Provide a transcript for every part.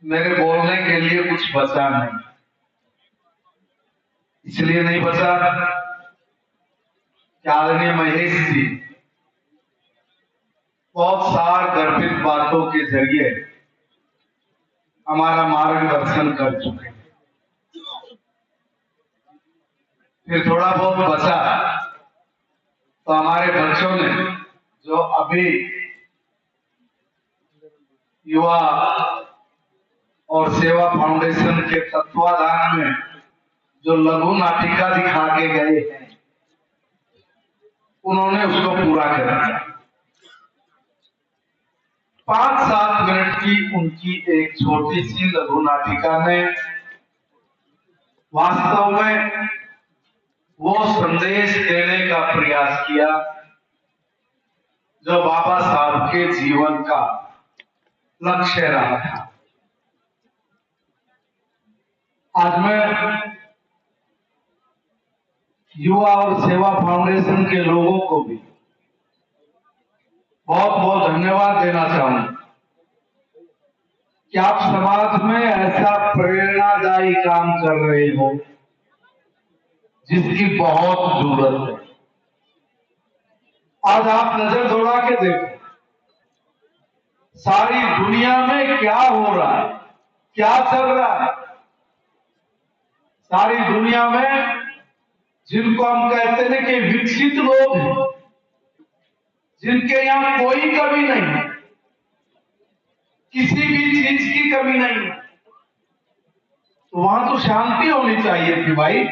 मेरे बोलने के लिए कुछ बचा नहीं। इसलिए नहीं बचा कि आदरणीय महेश जी बहुत सार गर्भित बातों के जरिए हमारा मार्गदर्शन कर चुके हैं। फिर थोड़ा बहुत बचा तो हमारे बच्चों ने जो अभी युवा और सेवा फाउंडेशन के तत्वाधान में जो लघु नाटिका दिखा के गए हैं, उन्होंने उसको पूरा कर दिया। 5-7 मिनट की उनकी एक छोटी सी लघु नाटिका ने वास्तव में वो संदेश देने का प्रयास किया जो बाबा साहब के जीवन का लक्ष्य रहा था। आज मैं युवा और सेवा फाउंडेशन के लोगों को भी बहुत बहुत धन्यवाद देना चाहूंगा कि आप समाज में ऐसा प्रेरणादायी काम कर रहे हो जिसकी बहुत जरूरत है। आज आप नजर दौड़ा के देखो, सारी दुनिया में क्या हो रहा है, क्या चल रहा है। सारी दुनिया में जिनको हम कहते हैं कि विकसित लोग हैं, जिनके यहां कोई कमी नहीं है, किसी भी चीज की कमी नहीं है, तो वहां तो शांति होनी चाहिए थी भाई।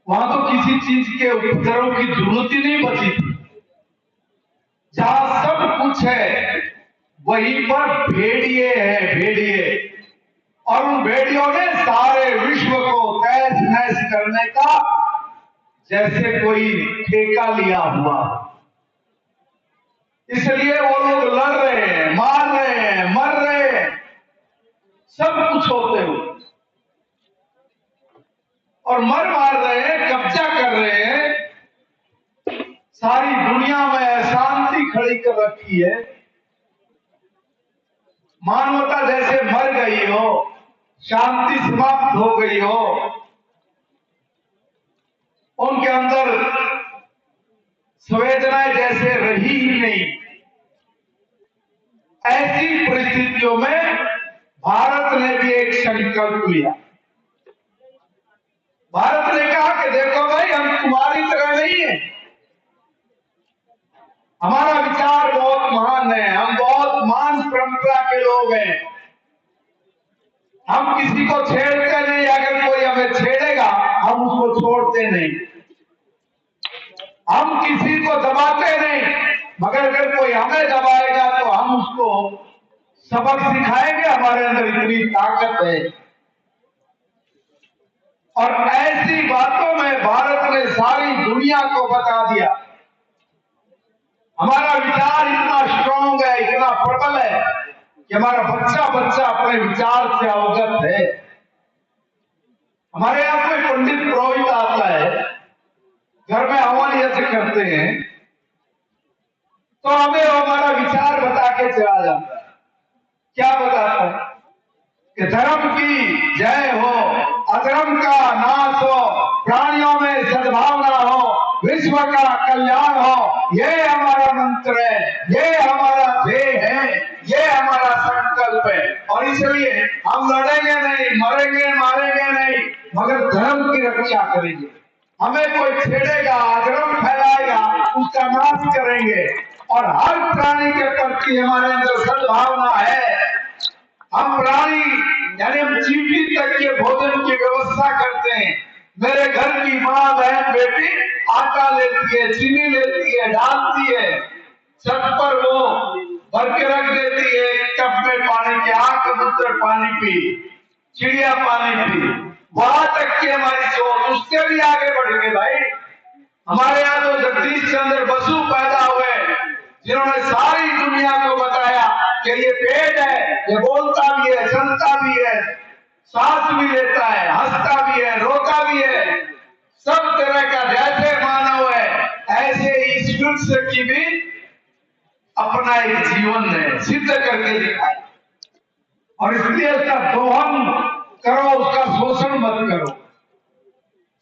वहां तो किसी चीज के उपद्रव की जरूरत ही नहीं बची थी। जहां सब कुछ है वहीं पर भेड़िए हैं, भेड़िए। और उन भेड़ियों ने सारे विश्व को तहस नहस करने का जैसे कोई ठेका लिया हुआ। इसलिए वो लोग लड़ रहे हैं, मार रहे हैं, मर रहे हैं, सब कुछ होते हुए, और मर मार रहे हैं, कब्जा कर रहे हैं। सारी दुनिया में अशांति खड़ी कर रखी है। मानवता जैसे मर गई हो, शांति समाप्त हो गई हो, उनके अंदर संवेदनाएं जैसे रही ही नहीं। ऐसी परिस्थितियों में भारत ने भी एक संकल्प लिया। भारत ने कहा कि देखो भाई, हम तुम्हारी तरह नहीं है, हमारा विचार बहुत महान है, हम बहुत मान परंपरा के लोग हैं, हम किसी को छेड़ते नहीं, अगर कोई हमें छेड़ेगा हम उसको छोड़ते नहीं, हम किसी को दबाते नहीं, मगर अगर कोई हमें दबाएगा तो हम उसको सबक सिखाएंगे, हमारे अंदर इतनी ताकत है। और ऐसी बातों में भारत ने सारी दुनिया को बता दिया, हमारा विचार इतना स्ट्रांग है, इतना प्रबल है कि हमारा बच्चा बच्चा अपने विचार से अवगत है। हमारे यहां कोई पंडित पुरोहित आता है, घर में हवन यज्ञ करते हैं, तो हमें हमारा विचार बता के चला जाता है। क्या बताता है कि धर्म की जय हो, अधर्म का नाश हो, प्राणियों में सद्भावना हो, विश्व का कल्याण हो, ये हमारा मंत्र है, ये हमारा ध्येय है, ये हमारा संकल्प है। और इसलिए हम लड़ेंगे नहीं, मरेंगे मारेंगे नहीं, मगर धर्म की रक्षा करेंगे। हमें कोई छेड़ेगा, अधर्म फैलाएगा, उसका नाश करेंगे। और हर प्राणी के प्रति हमारे अंदर सद्भावना है। हम प्राणी यानी हम चींटी तक के भोजन की व्यवस्था करते हैं। मेरे घर की माँ, बहन, बेटी आटा लेती है, चीनी लेती है, डालती है, छत पर वो भर के रख देती है, कप में पानी के, आग कबूतर पानी पी, चिड़िया पानी पी। वहां तक की हमारी सोच, उससे भी आगे बढ़ गए भाई। हमारे यहाँ तो जगदीश चंद्र बसु पैदा हुए, जिन्होंने सारी दुनिया को बताया कि ये पेड़ है, ये बोलता भी है, चलता भी है, सांस भी लेता है, हंसता भी है, रोता भी है, सब तरह का जैसे मानव है ऐसे इस वृक्ष की भी अपना एक जीवन है सिद्ध करके दिखाया। और इसलिए उसका दोहन करो, उसका शोषण मत करो।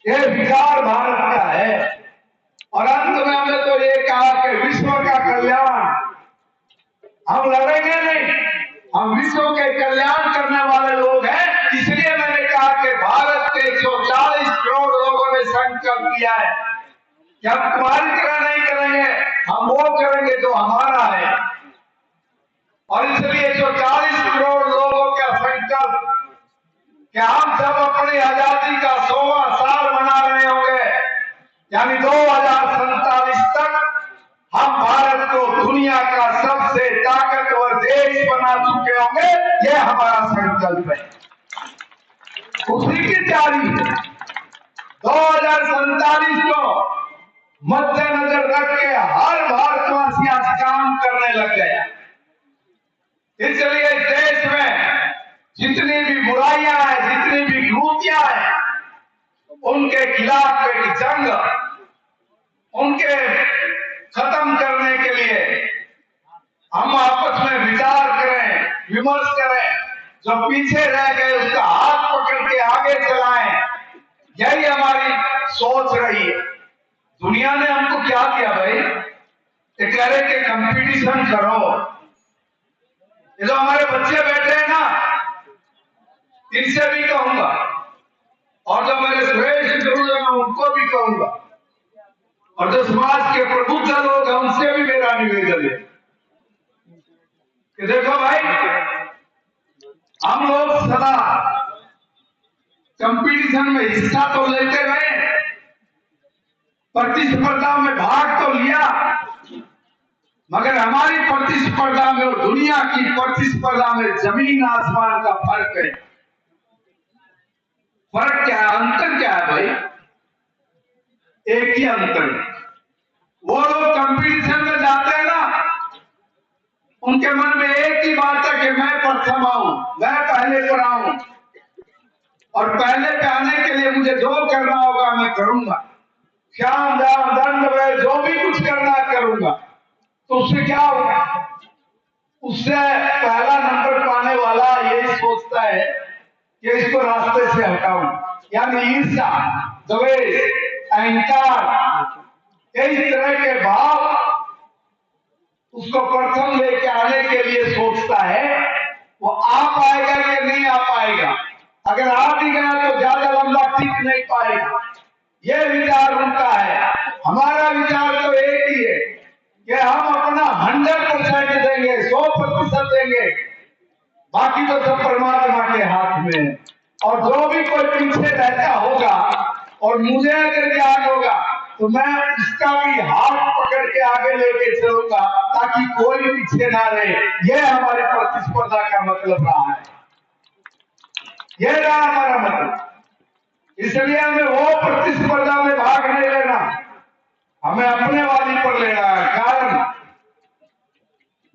ये विचार भारत का है। और अंत में हमने तो ये कहा कि विश्व का कल्याण हम लड़ेंगे नहीं, हम विश्व के कल्याण करने वाले लोग हैं। इसलिए मैंने कहा कि भारत के 140 करोड़ लोगों ने संकल्प किया है कि हम तुम्हारी तरह नहीं करेंगे, हम वो करेंगे जो हमारा है। और इसलिए 140 करोड़ लोगों का संकल्प कि हम जब अपनी आजादी का 100वां साल मना रहे होंगे, यानी 2047 तक हम भारत को दुनिया का सबसे ताकतवर देश बना चुके होंगे। यह हमारा संकल्प है, उसी की तैयारी है। 2047 को मद्देनजर रख के हर भारतवासी आज काम करने लग गया। इसलिए देश में जितनी भी बुराइयां हैं, जितनी भी विकृतियां हैं, उनके खिलाफ एक जंग, उनके खत्म करने के लिए हम आपस में विचार करें, विमर्श करें, जो पीछे रह गए उसका हाथ पकड़ के आगे चलाएं। यही हमारी सोच रही है। दुनिया ने हमको क्या किया भाई, ये कह रहे कि कंपटीशन करो। ये जो हमारे बच्चे बैठे हैं ना, इनसे भी कहूंगा, और जो मेरे श्रेष्ठ गुरु हैं उनको भी कहूंगा, और जो समाज के प्रबुद्ध लोग हैं उनसे भी मेरा निवेदन है कि देखो भाई, हम लोग सदा कंपटीशन में हिस्सा तो लेते रहे, प्रतिस्पर्धा में भाग तो लिया, मगर हमारी प्रतिस्पर्धा में और दुनिया की प्रतिस्पर्धा में जमीन आसमान का फर्क है। फर्क क्या है, अंतर क्या है भाई? एक ही अंतर है। वो लोग कंपटीशन में जाते हैं ना, उनके मन में एक ही बात है कि मैं प्रथम आऊं, मैं पहले पर आऊं, और पहले पे आने के लिए मुझे जो करना होगा मैं करूंगा। श्याम दाम दंड में जो भी कुछ करना करूंगा। तो उससे क्या होगा? उससे पहला नंबर पाने वाला यही सोचता है कि इसको रास्ते से हटाऊं, यानी ईर्ष्या, द्वेष, अहंकार, इस तरह के भाव उसको प्रथम लेके आने के लिए सोचता है। वो आ पाएगा कि नहीं आ पाएगा? अगर आ भी गया तो ज्यादा लंबा टिक नहीं पाएगा। यह विचार उनका है। हमारा विचार तो एक ही है कि हम अपना 100% देंगे, 100% देंगे, बाकी तो सब परमात्मा के हाथ में है। और जो भी कोई पीछे रहता होगा और मुझे अगर ज्ञान होगा तो मैं उसका भी हाथ पकड़ के आगे लेके चलूंगा ताकि कोई पीछे ना रहे। यह हमारी प्रतिस्पर्धा का मतलब रहा है, यह रहा हमारा मतलब। इसलिए हमें वो प्रतिस्पर्धा में भाग नहीं लेना, हमें अपने वाली पर लेना है। कारण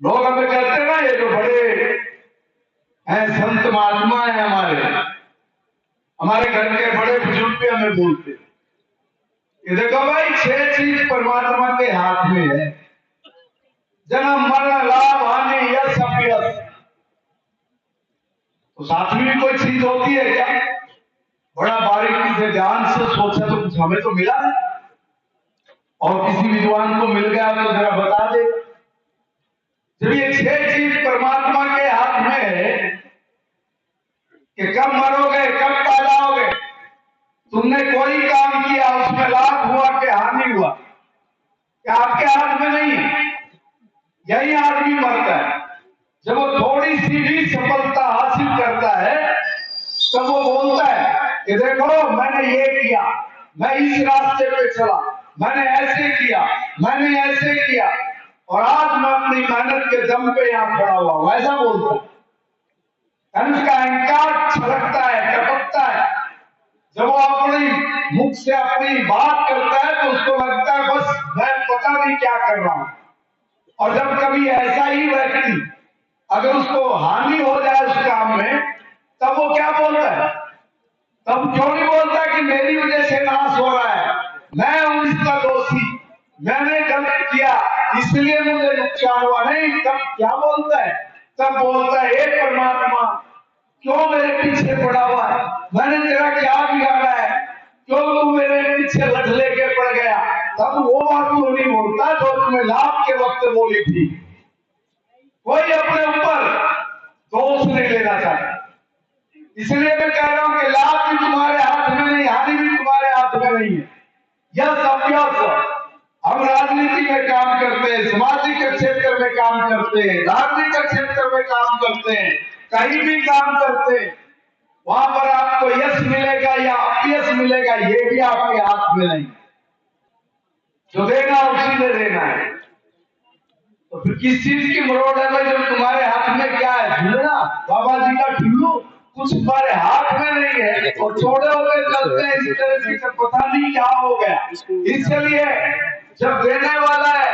लोग हमें कहते हैं ना, ये जो बड़े हैं संत महात्मा है हमारे घर के बड़े बुजुर्ग भी हमें बोलते कि देखो भाई, 6 चीज परमात्मा के हाथ में है, जन्म मरण लाभ हानि यश अपयश। तो साथ में भी कोई चीज होती है क्या? बड़ा बारीकी से ध्यान से सोचा तो कुछ हमें तो मिला है, और किसी विद्वान को मिल गया तो जरा बता दे। जब ये 6 चीज परमात्मा के हाथ में है कि कब मरोगे, कब पैदा होगे, तुमने कोई काम किया उसमें लाभ हुआ कि हानि हुआ, क्या आपके हाथ में नहीं है? यही आदमी मरता है। जब वो थोड़ी सी भी सफलता हासिल करता है तब वो बोलता है कि देखो मैंने ये किया, मैं इस रास्ते पे चला, मैंने ऐसे किया, मैंने ऐसे किया, और आज मैं अपनी मेहनत के दम पे यहां खड़ा हुआ हूं, ऐसा बोलता है। उसका अहंकार छलकता है, टपकता है। जब वो अपनी मुख से अपनी बात करता है तो उसको लगता है बस मैं पता नहीं क्या कर रहा हूं। और जब कभी ऐसा ही व्यक्ति अगर उसको हानि हो जाए उस काम में, तब वो क्या बोलता है? तब क्यों नहीं बोलता कि मेरी वजह से नाश हो रहा है, मैं हूं इसका दोषी, मैंने गलत किया इसलिए मुझे नुकसान हुआ? नहीं, तब क्या बोलता है? तब बोलता है हे परमात्मा, क्यों मेरे पीछे पड़ा हुआ है? मैंने तेरा क्या बिगाड़ा है? क्यों तू मेरे पीछे लठ लेके पड़ गया? तब वो बात तू नहीं बोलता जो तुम्हें लाभ के वक्त बोली थी। कोई अपने ऊपर दोष नहीं लेना चाहता। इसलिए मैं कह रहा हूं कि लाभ भी तुम्हारे हाथ में नहीं, हानि भी तुम्हारे हाथ में नहीं है। यह अभ्यास हम राजनीति में काम करते हैं, सामाजिक क्षेत्र में काम करते हैं, धार्मिक क्षेत्र में काम करते हैं, कहीं भी काम करते हैं, वहां पर आपको यश मिलेगा या अपयश मिलेगा ये भी आपके हाथ में नहीं। जो देना उसी ने देना है। तो फिर किस चीज की मरोड़ है भाई? जब तुम्हारे हाथ में क्या है? झूलना, बाबा जी का ठुल्लू, कुछ तुम्हारे हाथ में नहीं है और छोड़े हुए चलते हैं इस तरह से, पता नहीं क्या हो गया। इसलिए जब देने वाला है,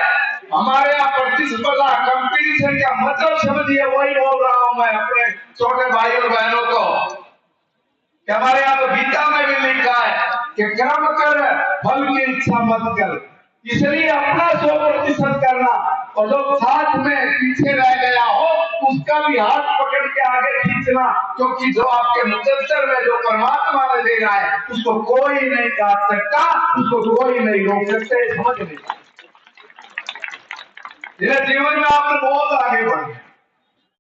हमारे यहाँ प्रतिस्पर्धा कंपटीशन का मतलब समझिए, वही बोल रहा हूं मैं अपने छोटे भाई और बहनों को कि हमारे यहाँ तो गीता में भी लिखा है कि कर्म कर, फल की इच्छा मत कर। इसलिए अपना 100% करना, और जो साथ में पीछे रह गया हो उसका भी हाथ पकड़ के आगे खींचना, क्योंकि जो आपके मुकद्दर में जो परमात्मा ने देना है उसको कोई नहीं काट सकता, उसको कोई नहीं रोक सकते। समझ नहीं, जीवन में आपने बहुत आगे बढ़े।